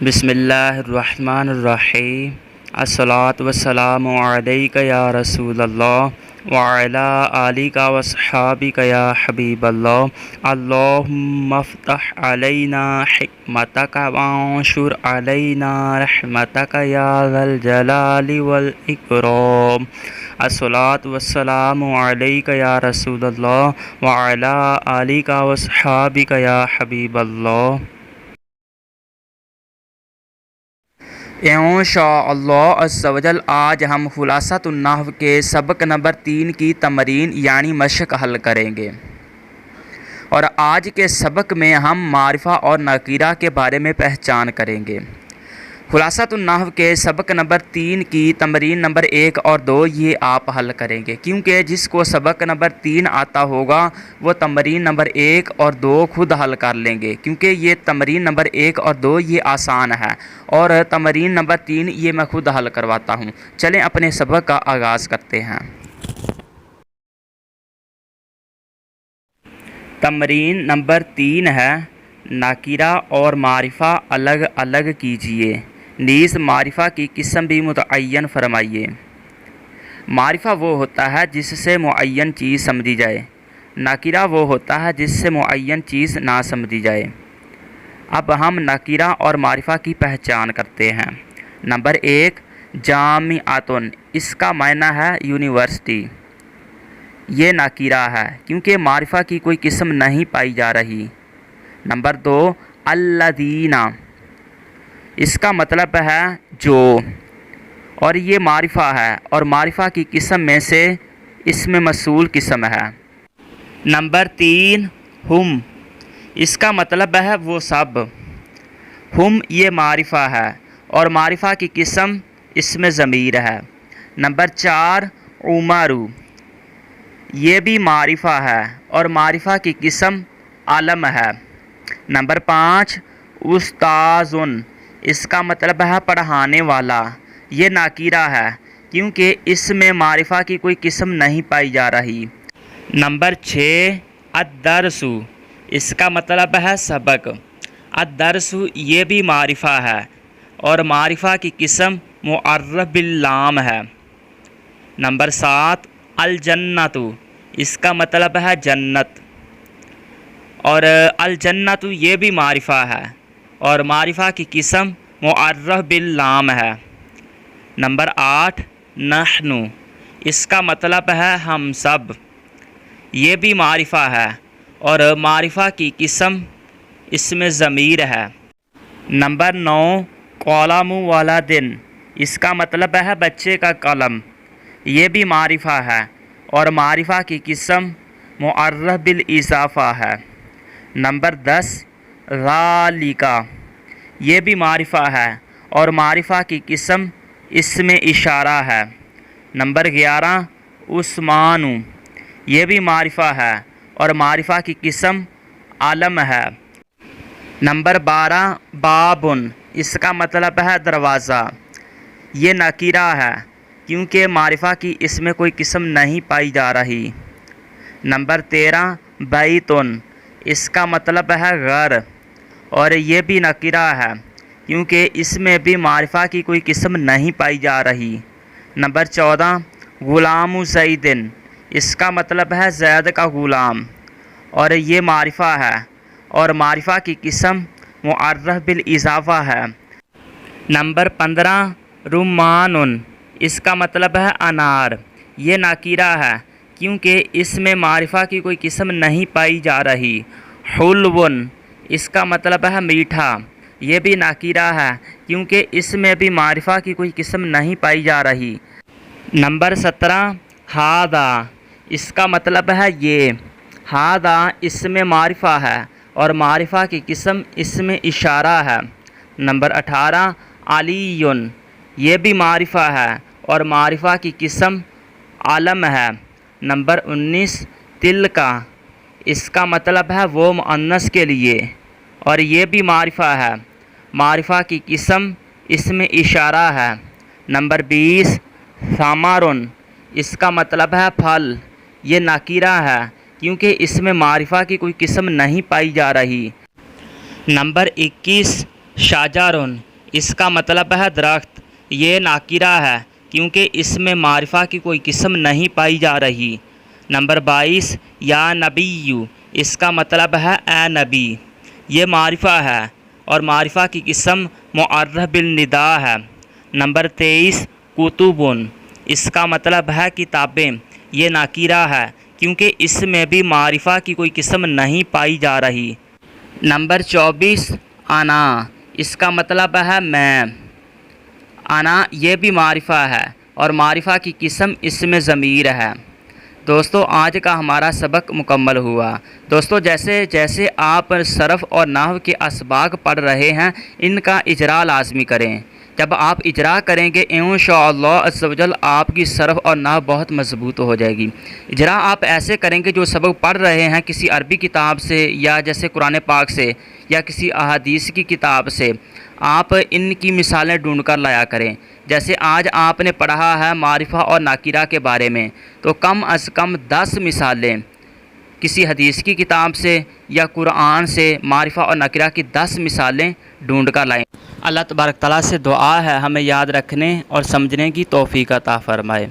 بسم اللہ الرحمن الرحیم الصلاۃ والسلام علیک یا رسول اللہ وعلی آلک وصحابک یا حبیب اللہ اللہم افتح علینا حکمتک وانشر علینا رحمتک یا ذا الجلال والاکرام الصلاۃ والسلام علیک یا رسول اللہ وعلی آلک وصحابک یا حبیب اللہ۔ انشاءاللہ عز و جل آج ہم خلاصۃ النحو کے سبق نمبر 3 کی تمرین یعنی مشق حل کریں گے، اور آج کے سبق میں ہم معرفہ اور نکیرہ کے بارے میں پہچان کریں گے۔ خلاصۃ النحو کے سبق نمبر 3 کی تمرین نمبر 1 اور 2 یہ آپ حل کریں گے، کیونکہ جس کو سبق نمبر 3 آتا ہوگا وہ تمرین نمبر 1 اور 2 خود حل کر لیں گے، کیونکہ یہ تمرین نمبر 1 اور 2 یہ آسان ہے اور تمرین نمبر 3 یہ میں خود حل کرواتا ہوں۔ چلیں اپنے سبق کا آغاز کرتے ہیں۔ تمرین نمبر 3 ہے، نکیرہ اور معرفہ الگ الگ کیجیے، نیز معرفہ کی قسم بھی متعین فرمائیے۔ معرفہ وہ ہوتا ہے جس سے معین چیز سمجھی جائے، نکیرہ وہ ہوتا ہے جس سے معین چیز نہ سمجھی جائے۔ اب ہم نکیرہ اور معرفہ کی پہچان کرتے ہیں۔ نمبر 1، جامعۃ، اس کا معنی ہے یونیورسٹی، یہ نکیرہ ہے کیونکہ معرفہ کی کوئی قسم نہیں پائی جا رہی۔ نمبر 2، الذین، اس کا مطلب ہے جو، اور یہ معرفہ ہے اور معرفہ کی قسم میں سے اسم موصول قسم ہے۔ نمبر 3، ہم، اس کا مطلب ہے وہ سب، ہم یہ معرفہ ہے اور معرفہ کی قسم اسم ضمیر ہے۔ نمبر 4، عمر، یہ بھی معرفہ ہے اور معرفہ کی قسم علم ہے۔ نمبر 5، استاذ، اس کا مطلب ہے پڑھانے والا، یہ نکیرہ ہے کیونکہ اس میں معرفہ کی کوئی قسم نہیں پائی جا رہی۔ نمبر 6، الدرس، اس کا مطلب ہے سبق، الدرس یہ بھی معرفہ ہے اور معرفہ کی قسم معرف باللام ہے۔ نمبر 7، الجنت، اس کا مطلب ہے جنت، اور الجنت یہ بھی معرفہ ہے اور معرفہ کی قسم معرف باللام ہے۔ نمبر 8، نحن، اس کا مطلب ہے ہم سب، یہ بھی معرفہ ہے اور معرفہ کی قسم اسم ضمیر ہے۔ نمبر 9، قلم ولد، اس کا مطلب ہے بچے کا قلم، یہ بھی معرفہ ہے اور معرفہ کی قسم معرف بالاضافہ ہے۔ نمبر 10، ذالک، یہ بھی معرفہ ہے اور معرفہ کی قسم اسم اشارہ ہے۔ نمبر 11، عثمان، یہ بھی معرفہ ہے اور معرفہ کی قسم علم ہے۔ نمبر 12، باب، اس کا مطلب ہے دروازہ، یہ نکیرہ ہے کیونکہ معرفہ کی اس میں کوئی قسم نہیں پائی جا رہی۔ نمبر 13، بیت، اس کا مطلب ہے گھر، اور یہ بھی نکیرہ ہے کیونکہ اس میں بھی معرفہ کی کوئی قسم نہیں پائی جا رہی۔ نمبر 14، غلام زید، اس کا مطلب ہے زید کا غلام، اور یہ معرفہ ہے اور معرفہ کی قسم معرف بالاضافہ ہے۔ نمبر 15، رمان، اس کا مطلب ہے انار، یہ نکیرہ ہے کیونکہ اس میں معرفہ کی کوئی قسم نہیں پائی جا رہی۔ حلو، اس کا مطلب ہے میٹھا، یہ بھی نکیرہ ہے کیونکہ اس میں بھی معرفہ کی کوئی قسم نہیں پائی جا رہی۔ نمبر 17، ھذا، اس کا مطلب ہے یہ، ھذا اسم معرفہ ہے اور معرفہ کی قسم اسم اشارہ ہے۔ نمبر 18، علی، یہ بھی معرفہ ہے اور معرفہ کی قسم علم ہے۔ نمبر 19، تلک، اس کا مطلب ہے وہ مؤنث کے لیے، اور یہ بھی معرفہ ہے، معرفہ کی قسم اسم اشارہ ہے۔ نمبر 20، ثمر، اس کا مطلب ہے پھل، یہ نکیرہ ہے کیونکہ اس میں معرفہ کی کوئی قسم نہیں پائی جا رہی۔ نمبر 21، شجر، اس کا مطلب ہے درخت، یہ ناکرہ ہے کیونکہ اس میں معرفہ کی کوئی قسم نہیں پائی جا رہی۔ نمبر 22 یا نبی، اس کا مطلب ہے اے نبی، یہ معرفہ ہے اور معرفہ کی قسم معرف بالنداء ہے۔ نمبر 23 کتبن، اس کا مطلب ہے کتابیں، یہ ناکرہ ہے کیونکہ اس میں بھی معرفہ کی کوئی قسم نہیں پائی جا رہی۔ نمبر 24 انا، اس کا مطلب ہے میں، انا یہ بھی معرفہ ہے اور معرفہ کی قسم اس میں ضمیر ہے۔ دوستو آج کا ہمارا سبق مکمل ہوا۔ دوستو جیسے جیسے آپ صرف اور نحو کے اسباق پڑھ رہے ہیں ان کا اجرا لازمی کریں۔ جب آپ اجرا کریں گے انشاءاللہ عز و جل آپ کی صرف اور نحو بہت مضبوط ہو جائے گی۔ اجرا آپ ایسے کریں گے جو سبق پڑھ رہے ہیں کسی عربی کتاب سے یا جیسے قرآن پاک سے یا کسی احادیث کی کتاب سے، آپ ان کی مثالیں ڈھونڈ کر لایا کریں۔ جیسے آج آپ نے پڑھا ہے معرفہ اور ناکرہ کے بارے میں، تو کم از کم 10 مثالیں کسی حدیث کی کتاب سے یا قرآن سے معرفہ اور ناکرہ کی 10 مثالیں ڈھونڈ کر لائیں۔ اللہ تبارک تعالیٰ سے دعا ہے ہمیں یاد رکھنے اور سمجھنے کی توفیق عطا فرمائے۔